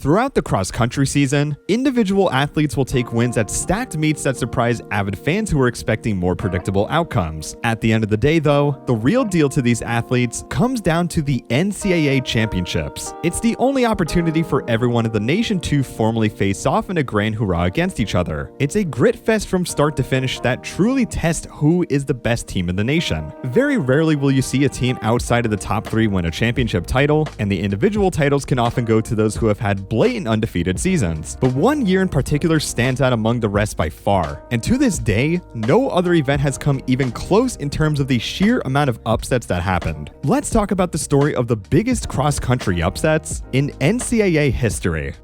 Throughout the cross-country season, individual athletes will take wins at stacked meets that surprise avid fans who are expecting more predictable outcomes. At the end of the day, though, the real deal to these athletes comes down to the NCAA championships. It's the only opportunity for everyone in the nation to formally face off in a grand hurrah against each other. It's a grit fest from start to finish that truly tests who is the best team in the nation. Very rarely will you see a team outside of the top 3 win a championship title, and the individual titles can often go to those who have had blatant undefeated seasons. But one year in particular stands out among the rest by far, and to this day, no other event has come even close in terms of the sheer amount of upsets that happened. Let's talk about the story of the biggest cross-country upsets in NCAA history.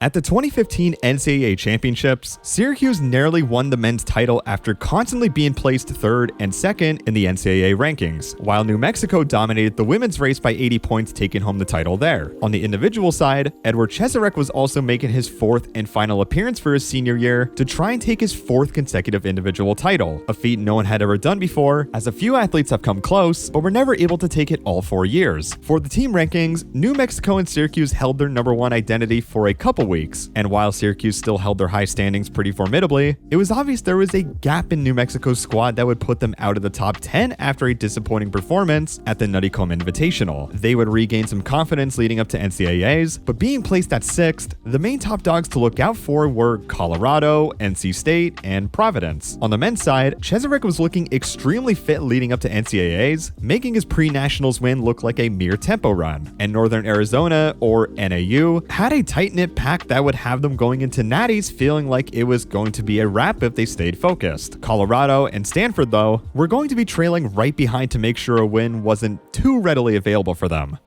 At the 2015 NCAA Championships, Syracuse narrowly won the men's title after constantly being placed 3rd and 2nd in the NCAA rankings, while New Mexico dominated the women's race by 80 points, taking home the title there. On the individual side, Edward Cheserek was also making his 4th and final appearance for his senior year to try and take his 4th consecutive individual title, a feat no one had ever done before, as a few athletes have come close, but were never able to take it all 4 years. For the team rankings, New Mexico and Syracuse held their #1 identity for a couple weeks, and while Syracuse still held their high standings pretty formidably, it was obvious there was a gap in New Mexico's squad that would put them out of the top 10 after a disappointing performance at the Nutty Comb Invitational. They would regain some confidence leading up to NCAAs, but being placed at 6th, the main top dogs to look out for were Colorado, NC State, and Providence. On the men's side, Cheserek was looking extremely fit leading up to NCAAs, making his pre-nationals win look like a mere tempo run, and Northern Arizona, or NAU, had a tight-knit pack that would have them going into natties feeling like it was going to be a wrap if they stayed focused. Colorado and Stanford, though, were going to be trailing right behind to make sure a win wasn't too readily available for them.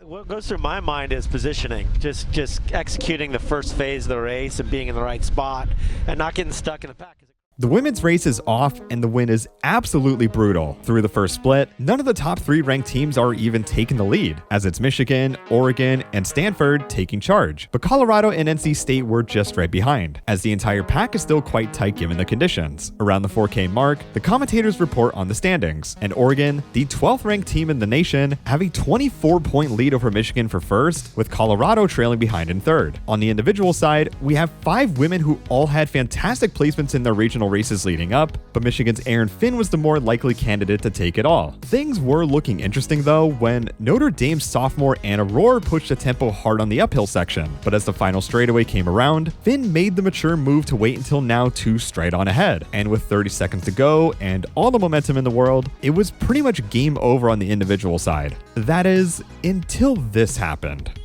What goes through my mind is positioning, just executing the first phase of the race and being in the right spot and not getting stuck in the pack. The women's race is off, and the win is absolutely brutal. Through the first split, none of the top 3 ranked teams are even taking the lead, as it's Michigan, Oregon, and Stanford taking charge. But Colorado and NC State were just right behind, as the entire pack is still quite tight given the conditions. Around the 4K mark, the commentators report on the standings, and Oregon, the 12th ranked team in the nation, have a 24-point lead over Michigan for first, with Colorado trailing behind in 3rd. On the individual side, we have 5 women who all had fantastic placements in their regional races leading up, but Michigan's Erin Finn was the more likely candidate to take it all. Things were looking interesting though when Notre Dame's sophomore Anna Rohr pushed the tempo hard on the uphill section, but as the final straightaway came around, Finn made the mature move to wait until now to straight on ahead, and with 30 seconds to go and all the momentum in the world, it was pretty much game over on the individual side. That is, until this happened.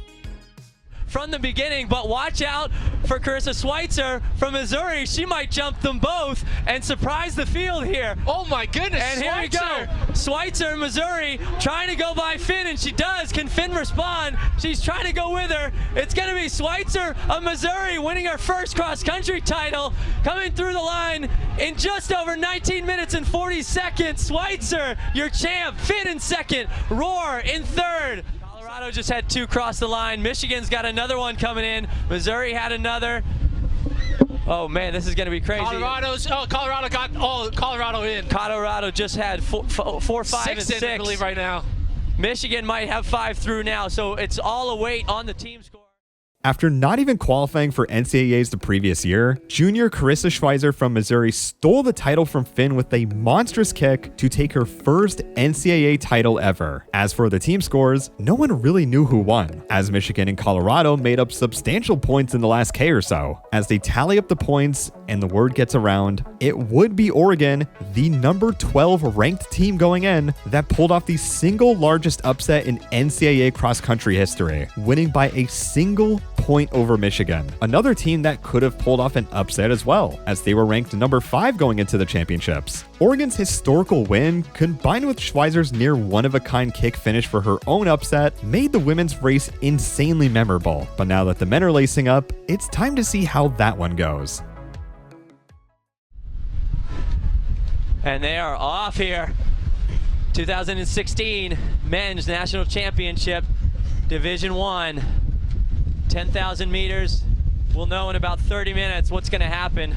From the beginning, but watch out for Carissa Schweitzer from Missouri. She might jump them both and surprise the field here. Oh my goodness, and here we go. Schweitzer, Missouri, trying to go by Finn, and she does. Can Finn respond? She's trying to go with her. It's going to be Schweitzer of Missouri winning her first cross-country title, coming through the line in just over 19 minutes and 40 seconds. Schweitzer, your champ. Finn in 2nd, Rohr in 3rd. Colorado just had 2 cross the line. Michigan's got another one coming in. Missouri had another. Oh man, this is going to be crazy. Colorado got Colorado in. Colorado just had 4, 5, and 6. I believe right now. Michigan might have 5 through now, so it's all a wait on the team score. After not even qualifying for NCAAs the previous year, junior Carissa Schweitzer from Missouri stole the title from Finn with a monstrous kick to take her first NCAA title ever. As for the team scores, no one really knew who won, as Michigan and Colorado made up substantial points in the last K or so. As they tally up the points and the word gets around, it would be Oregon, the number 12 ranked team going in, that pulled off the single largest upset in NCAA cross-country history, winning by a single point over Michigan, another team that could have pulled off an upset as well, as they were ranked number 5 going into the championships. Oregon's historical win, combined with Schweitzer's near one-of-a-kind kick finish for her own upset, made the women's race insanely memorable. But now that the men are lacing up, it's time to see how that one goes. And they are off here. 2016 Men's National Championship, Division 1. 10,000 meters. We'll know in about 30 minutes what's going to happen.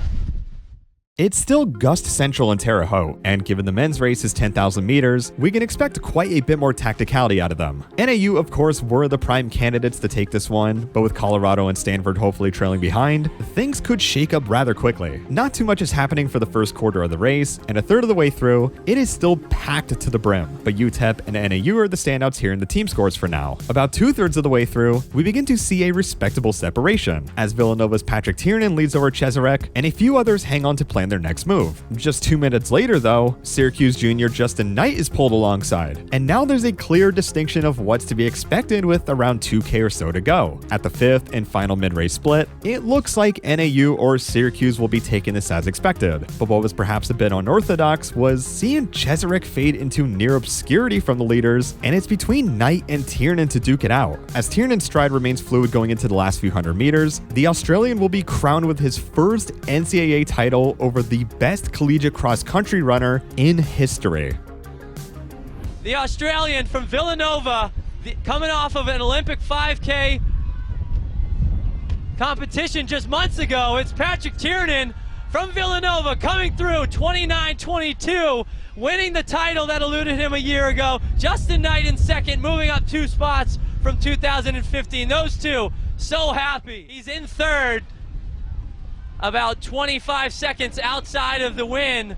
It's still Gust Central and Terre Haute, and given the men's race is 10,000 meters, we can expect quite a bit more tacticality out of them. NAU, of course, were the prime candidates to take this one, but with Colorado and Stanford hopefully trailing behind, things could shake up rather quickly. Not too much is happening for the first quarter of the race, and a third of the way through, it is still packed to the brim, but UTEP and NAU are the standouts here in the team scores for now. About 2/3 of the way through, we begin to see a respectable separation, as Villanova's Patrick Tiernan leads over Cheserek, and a few others hang on to plan their next move. Just 2 minutes later though, Syracuse junior Justin Knight is pulled alongside, and now there's a clear distinction of what's to be expected with around 2K or so to go. At the 5th and final mid-race split, it looks like NAU or Syracuse will be taking this as expected, but what was perhaps a bit unorthodox was seeing Cheserek fade into near obscurity from the leaders, and it's between Knight and Tiernan to duke it out. As Tiernan's stride remains fluid going into the last few hundred meters, the Australian will be crowned with his first NCAA title over the best collegiate cross-country runner in history. The Australian from Villanova, coming off of an Olympic 5K competition just months ago. It's Patrick Tiernan from Villanova coming through 29-22, winning the title that eluded him a year ago. Justin Knight in second, moving up 2 spots from 2015. Those two, so happy. He's in third, about 25 seconds outside of the win.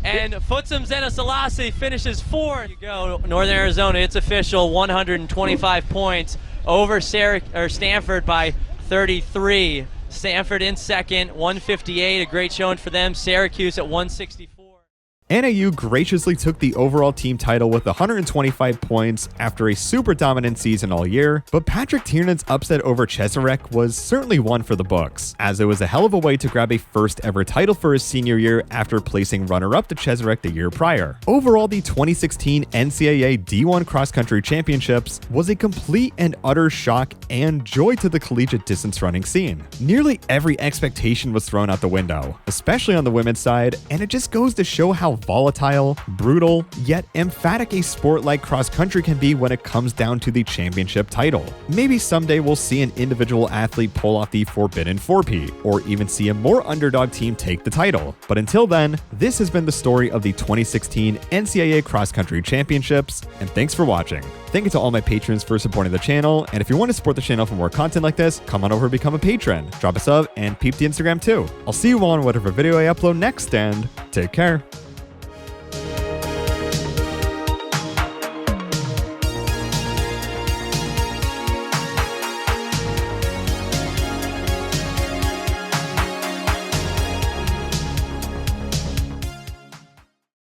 And Futsum Zenasalasi finishes 4th. You go, Northern Arizona, it's official, 125 points over Stanford by 33. Stanford in second, 158, a great showing for them. Syracuse at 164. NAU graciously took the overall team title with 125 points after a super dominant season all year, but Patrick Tiernan's upset over Cheserek was certainly one for the books, as it was a hell of a way to grab a first ever title for his senior year after placing runner-up to Cheserek the year prior. Overall, the 2016 NCAA D1 Cross Country Championships was a complete and utter shock and joy to the collegiate distance running scene. Nearly every expectation was thrown out the window, especially on the women's side, and it just goes to show how volatile, brutal, yet emphatic a sport like cross country can be when it comes down to the championship title. Maybe someday we'll see an individual athlete pull off the forbidden 4P, or even see a more underdog team take the title. But until then, this has been the story of the 2016 NCAA Cross Country Championships, and thanks for watching. Thank you to all my patrons for supporting the channel, and if you want to support the channel for more content like this, come on over and become a patron, drop a sub, and peep the Instagram too. I'll see you on whatever video I upload next, and take care.